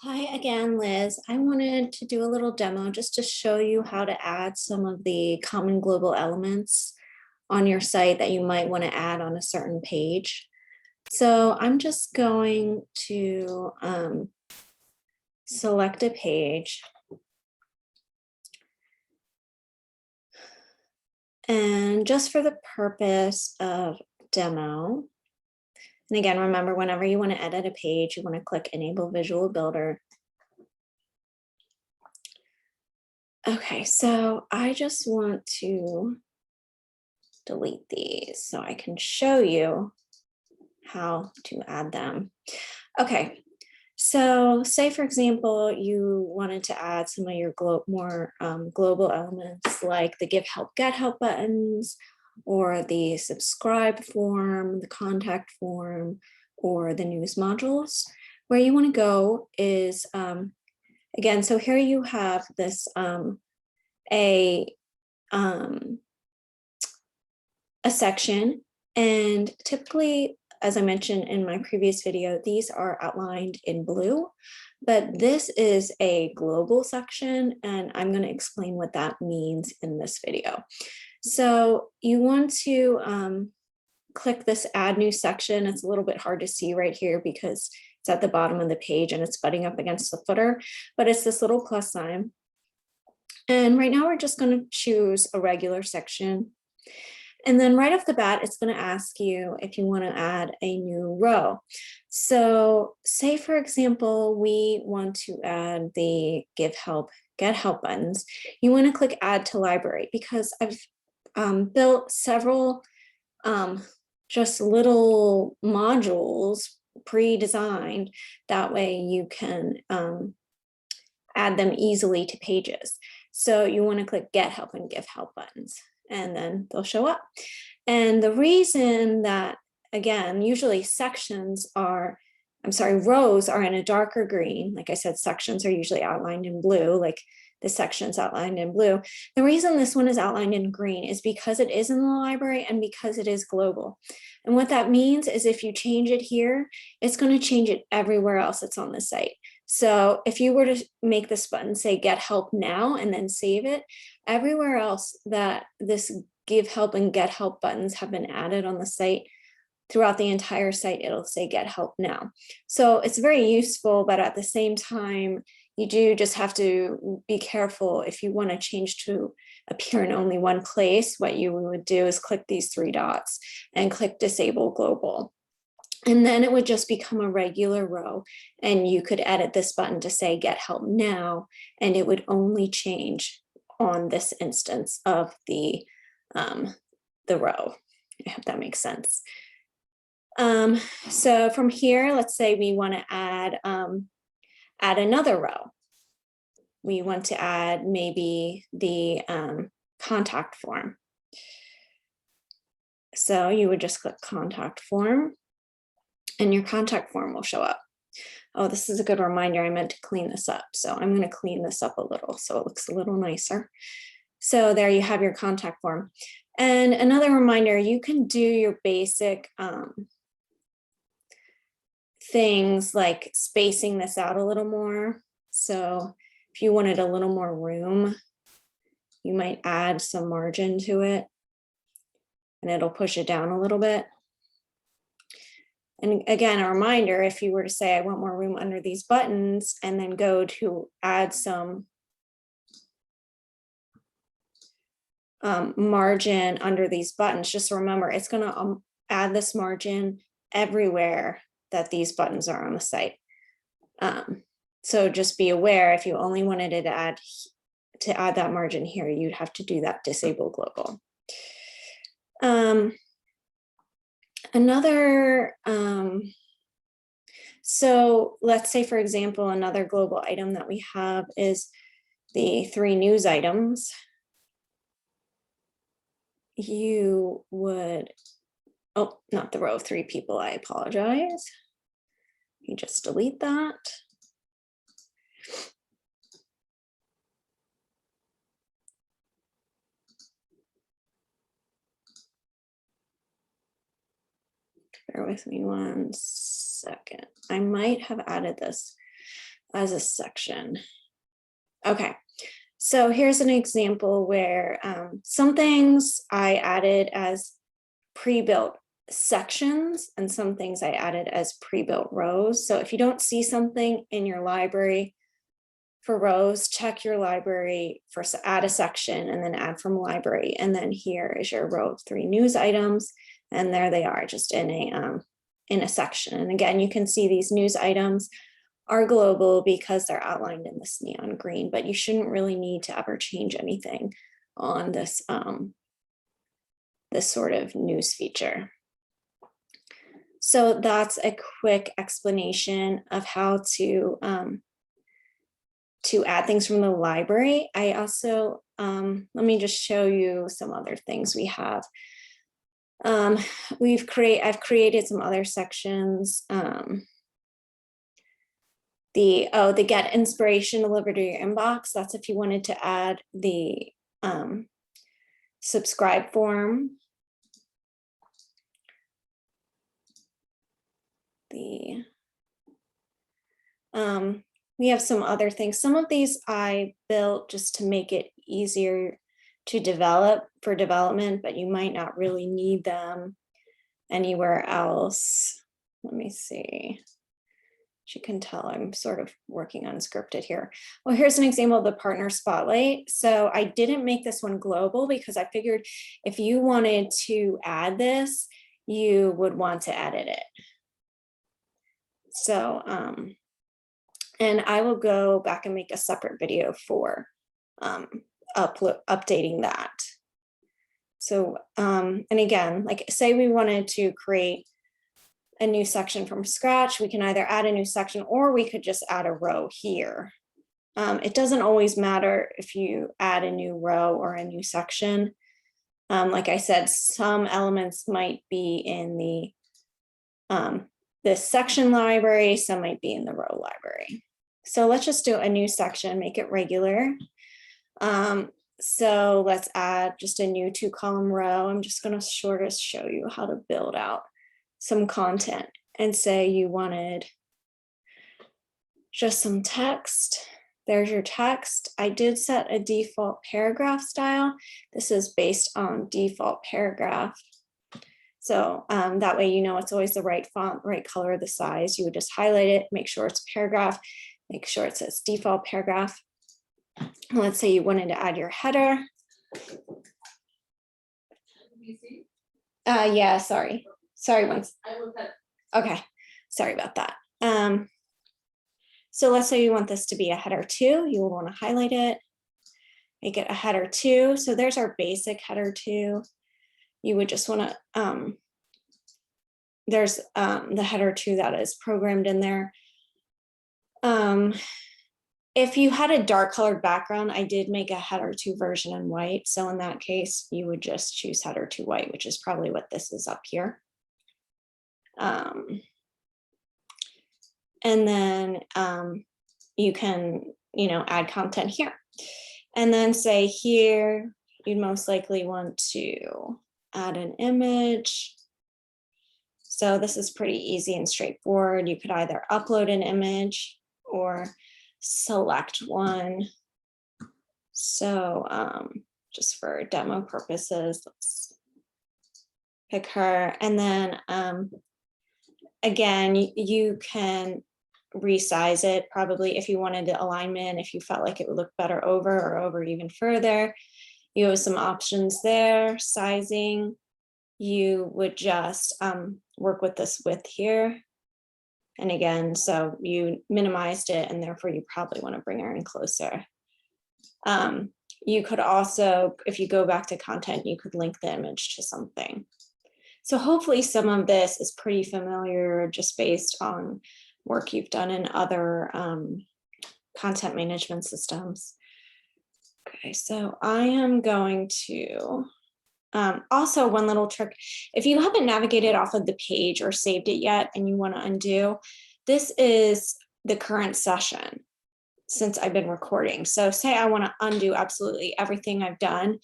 Hi again, Liz. I wanted to do a little demo just to show you how to add some of the common global elements on your site that you might want to add on a certain page. So I'm just going to select a page. And just for the purpose of demo, and again, remember, whenever you want to edit a page, you want to click Enable Visual Builder. Okay, so I just want to delete these so I can show you how to add them. Okay, so say for example, you wanted to add some of your more global elements like the Give Help, Get Help buttons, or the subscribe form, the contact form, or the news modules. Where you want to go is, again, so here you have this a section, and typically, as I mentioned in my previous video, these are outlined in blue, but this is a global section, and I'm going to explain what that means in this video. So you want to click this Add New Section. It's a little bit hard to see right here because it's at the bottom of the page and it's butting up against the footer, but it's this little plus sign. And right now we're just going to choose a regular section. And then right off the bat, it's going to ask you if you want to add a new row. So say, for example, we want to add the Give Help, Get Help buttons. You want to click Add to Library because I've built several just little modules pre-designed. That way you can add them easily to pages. So you want to click Get Help and Give Help buttons, and then they'll show up. And the reason that, again, usually rows are in a darker green. Like I said, sections are usually outlined in blue, like the sections outlined in blue. The reason this one is outlined in green is because it is in the library and because it is global. And what that means is if you change it here, it's going to change it everywhere else that's on the site. So if you were to make this button say Get Help Now and then save it, everywhere else that this Give Help and Get Help buttons have been added on the site, throughout the entire site, it'll say Get Help Now. So it's very useful, but at the same time, you do just have to be careful. If you want to change to appear in only one place, what you would do is click these three dots and click Disable Global. And then it would just become a regular row, and you could edit this button to say Get Help Now, and it would only change on this instance of the row. I hope that makes sense. So from here, let's say we want to add another row. We want to add maybe the contact form. So you would just click Contact Form, and your contact form will show up. Oh, this is a good reminder. I meant to clean this up. So I'm going to clean this up a little so it looks a little nicer. So there you have your contact form. And another reminder, you can do your basic things like spacing this out a little more. So if you wanted a little more room, you might add some margin to it, and it'll push it down a little bit. And again, a reminder, if you were to say, I want more room under these buttons, and then go to add some margin under these buttons, just remember, it's going to add this margin everywhere that these buttons are on the site. So just be aware, if you only wanted it to add that margin here, you'd have to do that Disable Global. So let's say, for example, another global item that we have is the 3 news items. You would, oh, not the row 3 people, I apologize. You just delete that. Bear with me one second. I might have added this as a section. Okay, so here's an example where some things I added as pre-built sections and some things I added as pre-built rows. So if you don't see something in your library for rows, check your library for add a section and then add from library. And then here is your row of 3 news items. And there they are, just in a section. And again, you can see these news items are global because they're outlined in this neon green, but you shouldn't really need to ever change anything on this, this sort of news feature. So that's a quick explanation of how to add things from the library. I also, let me just show you some other things we have. I've created some other sections. The get inspiration delivered to your inbox. That's if you wanted to add the subscribe form. We have some other things. Some of these I built just to make it easier to develop for development, but you might not really need them anywhere else. Let me see. As you can tell, I'm sort of working unscripted here. Well, here's an example of the partner spotlight. So I didn't make this one global because I figured if you wanted to add this, you would want to edit it. So, and I will go back and make a separate video for updating that. So, and again, like say we wanted to create a new section from scratch, we can either add a new section or we could just add a row here. It doesn't always matter if you add a new row or a new section. Like I said, some elements might be in the section library, some might be in the row library. So let's just do a new section, make it regular. So let's add just a new 2-column row. I'm just going to show you how to build out some content and say you wanted just some text. There's your text. I did set a default paragraph style. This is based on default paragraph. So that way, you know, it's always the right font, right color, the size. You would just highlight it, make sure it's paragraph, make sure it says default paragraph. Let's say you wanted to add your header. Yeah, sorry. Sorry, once. Okay, sorry about that. So let's say you want this to be a header 2. You will want to highlight it, make it a header 2. So there's our basic header 2. You would just want to, there's the header 2 that is programmed in there. If you had a dark colored background, I did make a header 2 version in white. So in that case, you would just choose header 2 white, which is probably what this is up here. And then you can, you know, add content here. And then say here, you'd most likely want to add an image. So this is pretty easy and straightforward. You could either upload an image or select one. So just for demo purposes, let's pick her. And then again, you can resize it probably if you wanted the alignment, if you felt like it would look better over or over even further. You have some options there. Sizing, you would just work with this width here. And again, so you minimized it and therefore you probably want to bring her in closer. You could also, if you go back to content, you could link the image to something. So hopefully some of this is pretty familiar just based on work you've done in other content management systems. Okay, so I am going to, also one little trick, if you haven't navigated off of the page or saved it yet and you want to undo, this is the current session since I've been recording. So say I want to undo absolutely everything I've done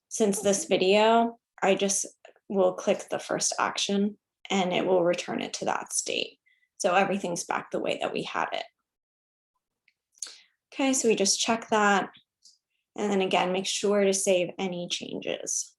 since this video, I just will click the first action and it will return it to that state. So everything's back the way that we had it. Okay, so we just check that. And then again, make sure to save any changes.